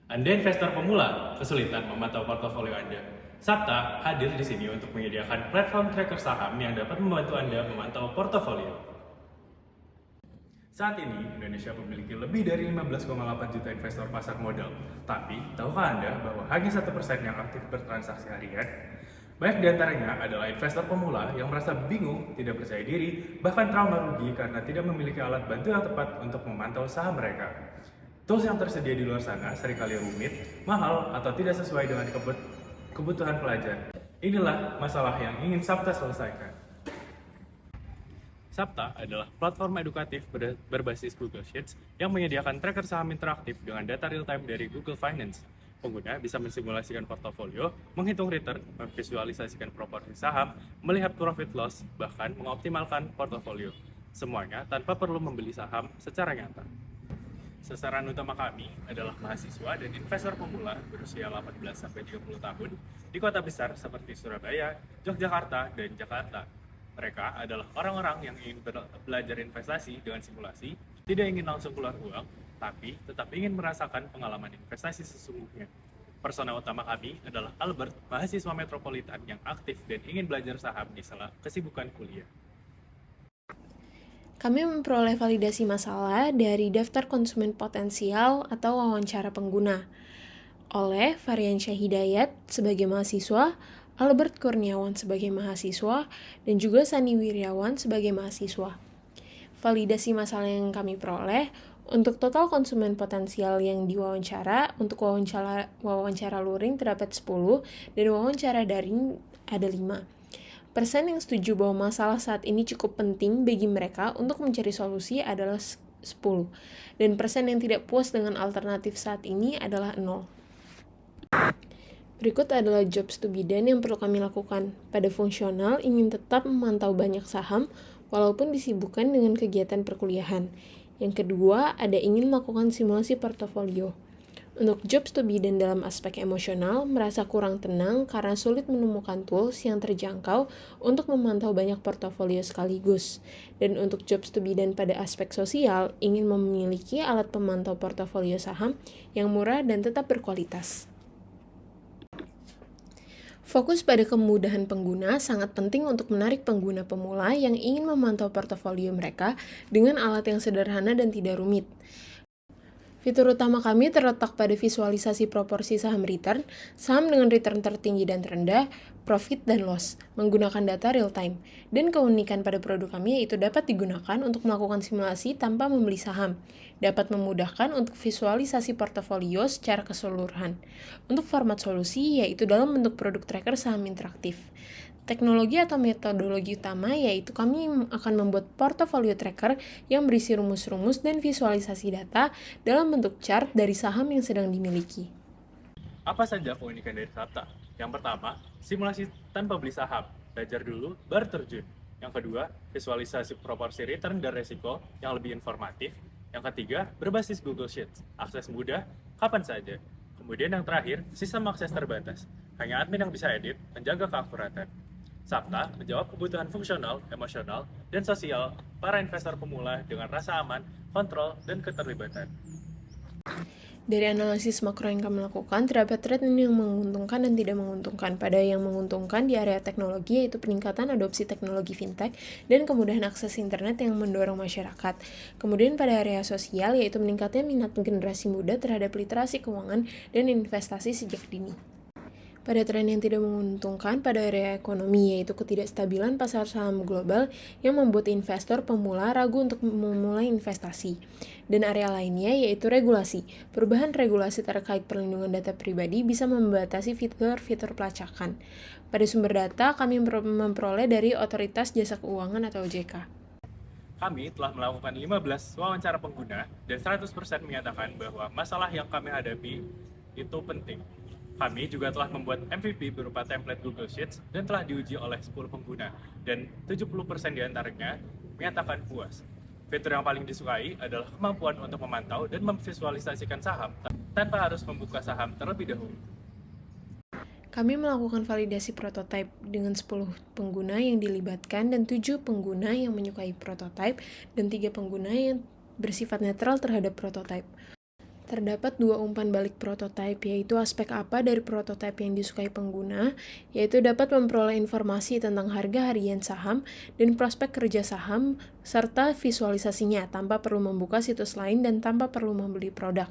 Anda investor pemula, kesulitan memantau portofolio Anda. Sapta hadir di sini untuk menyediakan platform tracker saham yang dapat membantu Anda memantau portofolio. Saat ini, Indonesia memiliki lebih dari 15,8 juta investor pasar modal. Tapi, tahukah Anda bahwa hanya 1% yang aktif bertransaksi harian? Banyak di antaranya adalah investor pemula yang merasa bingung, tidak percaya diri, bahkan trauma rugi karena tidak memiliki alat bantu yang tepat untuk memantau saham mereka. Tools yang tersedia di luar sana seringkali rumit, mahal, atau tidak sesuai dengan kebutuhan pelajar. Inilah masalah yang ingin Sapta selesaikan. Sapta adalah platform edukatif berbasis Google Sheets yang menyediakan tracker saham interaktif dengan data real-time dari Google Finance. Pengguna bisa mensimulasikan portofolio, menghitung return, memvisualisasikan proporsi saham, melihat profit loss, bahkan mengoptimalkan portofolio. Semuanya tanpa perlu membeli saham secara nyata. Sasaran utama kami adalah mahasiswa dan investor pemula berusia 18-30 tahun di kota besar seperti Surabaya, Yogyakarta, dan Jakarta. Mereka adalah orang-orang yang ingin belajar investasi dengan simulasi, tidak ingin langsung keluar uang, tapi tetap ingin merasakan pengalaman investasi sesungguhnya. Persona utama kami adalah Albert, mahasiswa metropolitan yang aktif dan ingin belajar saham di sela kesibukan kuliah. Kami memperoleh validasi masalah dari daftar konsumen potensial atau wawancara pengguna oleh Variansyah Hidayat sebagai mahasiswa, Albert Kurniawan sebagai mahasiswa, dan juga Sani Wiryawan sebagai mahasiswa. Validasi masalah yang kami peroleh untuk total konsumen potensial yang diwawancara, untuk wawancara luring terdapat 10 dan wawancara daring ada 5. Persen yang setuju bahwa masalah saat ini cukup penting bagi mereka untuk mencari solusi adalah 10, dan persen yang tidak puas dengan alternatif saat ini adalah 0. Berikut adalah jobs to be done yang perlu kami lakukan. Pada fungsional, ingin tetap memantau banyak saham, walaupun disibukkan dengan kegiatan perkuliahan. Yang kedua, ada ingin melakukan simulasi portofolio. Untuk jobs to be done dalam aspek emosional, merasa kurang tenang karena sulit menemukan tools yang terjangkau untuk memantau banyak portofolio sekaligus. Dan untuk jobs to be done pada aspek sosial, ingin memiliki alat pemantau portofolio saham yang murah dan tetap berkualitas. Fokus pada kemudahan pengguna sangat penting untuk menarik pengguna pemula yang ingin memantau portofolio mereka dengan alat yang sederhana dan tidak rumit. Fitur utama kami terletak pada visualisasi proporsi saham return, saham dengan return tertinggi dan terendah, profit dan loss, menggunakan data real time. Dan keunikan pada produk kami yaitu dapat digunakan untuk melakukan simulasi tanpa membeli saham, dapat memudahkan untuk visualisasi portofolio secara keseluruhan. Untuk format solusi yaitu dalam bentuk produk tracker saham interaktif. Teknologi atau metodologi utama yaitu kami akan membuat portofolio tracker yang berisi rumus-rumus dan visualisasi data dalam bentuk chart dari saham yang sedang dimiliki. Apa saja keunikan dari Sapta? Yang pertama, simulasi tanpa beli saham. Belajar dulu, baru terjun. Yang kedua, visualisasi proporsi return dan resiko yang lebih informatif. Yang ketiga, berbasis Google Sheets. Akses mudah, kapan saja. Kemudian yang terakhir, sistem akses terbatas. Hanya admin yang bisa edit, menjaga keakuratan. Sapta menjawab kebutuhan fungsional, emosional, dan sosial para investor pemula dengan rasa aman, kontrol, dan keterlibatan. Dari analisis makro yang kami lakukan, terdapat tren yang menguntungkan dan tidak menguntungkan. Pada yang menguntungkan di area teknologi yaitu peningkatan adopsi teknologi fintech dan kemudahan akses internet yang mendorong masyarakat. Kemudian pada area sosial yaitu meningkatnya minat generasi muda terhadap literasi keuangan dan investasi sejak dini. Pada tren yang tidak menguntungkan pada area ekonomi yaitu ketidakstabilan pasar saham global yang membuat investor pemula ragu untuk memulai investasi. Dan area lainnya yaitu regulasi. Perubahan regulasi terkait perlindungan data pribadi bisa membatasi fitur-fitur pelacakan. Pada sumber data kami memperoleh dari Otoritas Jasa Keuangan atau OJK. Kami telah melakukan 15 wawancara pengguna dan 100% menyatakan bahwa masalah yang kami hadapi itu penting. Kami juga telah membuat MVP berupa template Google Sheets dan telah diuji oleh 10 pengguna, dan 70% diantaranya menyatakan puas. Fitur yang paling disukai adalah kemampuan untuk memantau dan memvisualisasikan saham tanpa harus membuka saham terlebih dahulu. Kami melakukan validasi prototipe dengan 10 pengguna yang dilibatkan dan 7 pengguna yang menyukai prototipe dan 3 pengguna yang bersifat netral terhadap prototipe. Terdapat dua umpan balik prototipe, yaitu aspek apa dari prototipe yang disukai pengguna, yaitu dapat memperoleh informasi tentang harga harian saham dan prospek kerja saham, serta visualisasinya tanpa perlu membuka situs lain dan tanpa perlu membeli produk.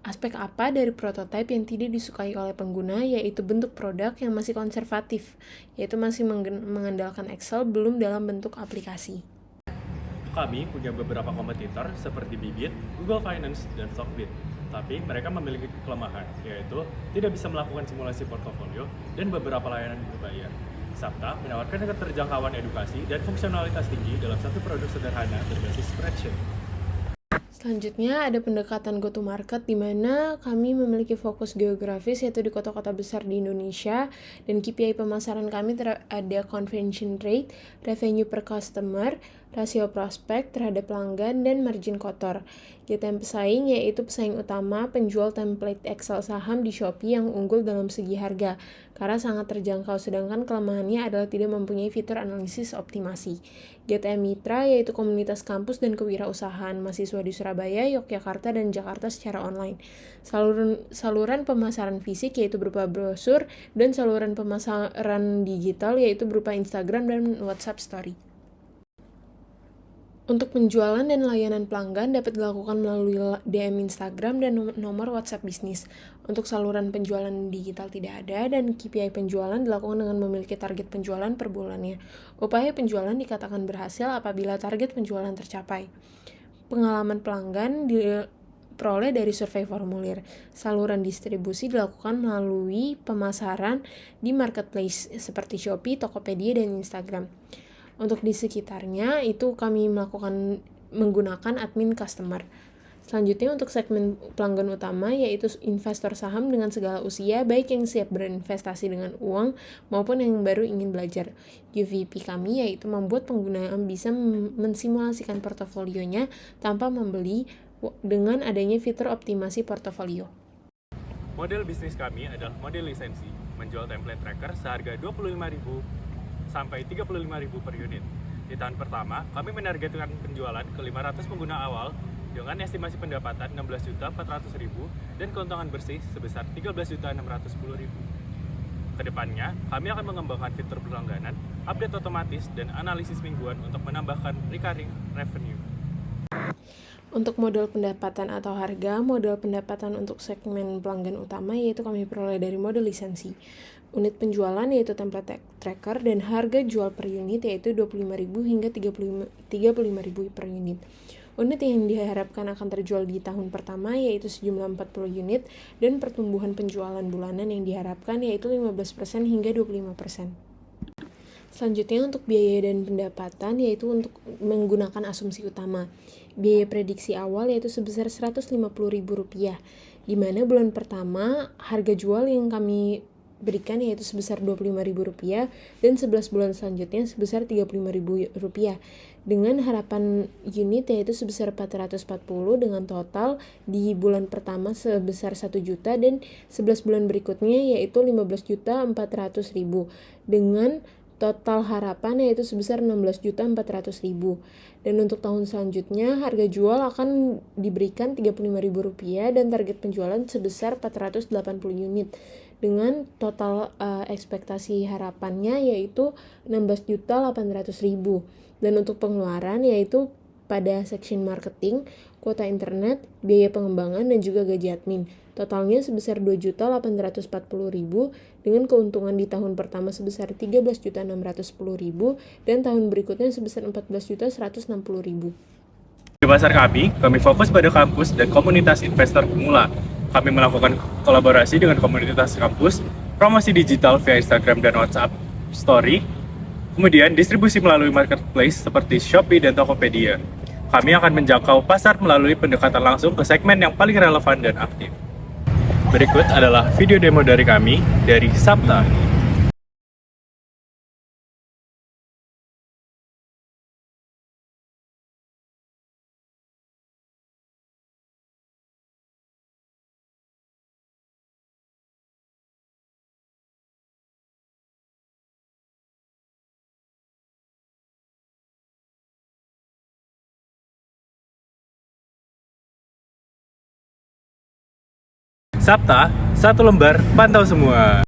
Aspek apa dari prototipe yang tidak disukai oleh pengguna, yaitu bentuk produk yang masih konservatif, yaitu masih mengandalkan Excel belum dalam bentuk aplikasi. Kami punya beberapa kompetitor seperti Bybit, Google Finance, dan Stockbit. Tapi mereka memiliki kelemahan, yaitu tidak bisa melakukan simulasi portofolio dan beberapa layanan berbayar. Sapta menawarkan keterjangkauan edukasi dan fungsionalitas tinggi dalam satu produk sederhana berbasis spreadsheet. Selanjutnya ada pendekatan go-to-market di mana kami memiliki fokus geografis yaitu di kota-kota besar di Indonesia, dan KPI pemasaran kami ada conversion rate, revenue per customer, rasio prospek terhadap pelanggan, dan margin kotor. GTM pesaing yaitu pesaing utama penjual template Excel saham di Shopee yang unggul dalam segi harga karena sangat terjangkau, sedangkan kelemahannya adalah tidak mempunyai fitur analisis optimasi. GTM Mitra yaitu komunitas kampus dan kewirausahaan mahasiswa di Surabaya, Yogyakarta, dan Jakarta secara online. Saluran pemasaran fisik yaitu berupa brosur, dan saluran pemasaran digital yaitu berupa Instagram dan WhatsApp Story. Untuk penjualan dan layanan pelanggan dapat dilakukan melalui DM Instagram dan nomor WhatsApp bisnis. Untuk saluran penjualan digital tidak ada, dan KPI penjualan dilakukan dengan memiliki target penjualan per bulannya. Upaya penjualan dikatakan berhasil apabila target penjualan tercapai. Pengalaman pelanggan diperoleh dari survei formulir. Saluran distribusi dilakukan melalui pemasaran di marketplace seperti Shopee, Tokopedia, dan Instagram. Untuk di sekitarnya itu kami menggunakan admin customer. Selanjutnya untuk segmen pelanggan utama yaitu investor saham dengan segala usia, baik yang siap berinvestasi dengan uang maupun yang baru ingin belajar. UVP kami yaitu membuat pengguna bisa mensimulasikan portofolionya tanpa membeli dengan adanya fitur optimasi portofolio. Model bisnis kami adalah model lisensi, menjual template tracker seharga Rp25.000 sampai Rp35.000 per unit. Di tahun pertama, kami menargetkan penjualan ke 500 pengguna awal dengan estimasi pendapatan Rp16.400.000 dan keuntungan bersih sebesar Rp13.610.000. Kedepannya, kami akan mengembangkan fitur berlangganan, update otomatis, dan analisis mingguan untuk menambahkan recurring revenue. Untuk model pendapatan atau harga, model pendapatan untuk segmen pelanggan utama yaitu kami peroleh dari model lisensi. Unit penjualan yaitu template tracker, dan harga jual per unit yaitu Rp25.000 hingga Rp35.000 per unit. Unit yang diharapkan akan terjual di tahun pertama yaitu sejumlah 40 unit, dan pertumbuhan penjualan bulanan yang diharapkan yaitu 15% hingga 25%. Selanjutnya untuk biaya dan pendapatan yaitu untuk menggunakan asumsi utama. Biaya prediksi awal yaitu sebesar Rp150.000, di mana bulan pertama harga jual yang kami berikan yaitu sebesar Rp25.000 dan 11 bulan selanjutnya sebesar Rp35.000 dengan harapan unit yaitu sebesar 440 dengan total di bulan pertama sebesar 1 juta dan 11 bulan berikutnya yaitu 15.400.000 dengan total harapan yaitu sebesar Rp16.400.000. Dan untuk tahun selanjutnya harga jual akan diberikan Rp35.000 dan target penjualan sebesar 480 unit dengan total ekspektasi harapannya yaitu Rp16.800.000. Dan untuk pengeluaran yaitu pada section marketing, kuota internet, biaya pengembangan, dan juga gaji admin. Totalnya sebesar Rp2.840.000 dengan keuntungan di tahun pertama sebesar Rp13.610.000 dan tahun berikutnya sebesar Rp14.160.000. Di pasar kami fokus pada kampus dan komunitas investor pemula. Kami melakukan kolaborasi dengan komunitas kampus, promosi digital via Instagram dan WhatsApp Story, kemudian distribusi melalui marketplace seperti Shopee dan Tokopedia. Kami akan menjangkau pasar melalui pendekatan langsung ke segmen yang paling relevan dan aktif. Berikut adalah video demo dari kami dari Sapta. Sabta, satu lembar, pantau semua.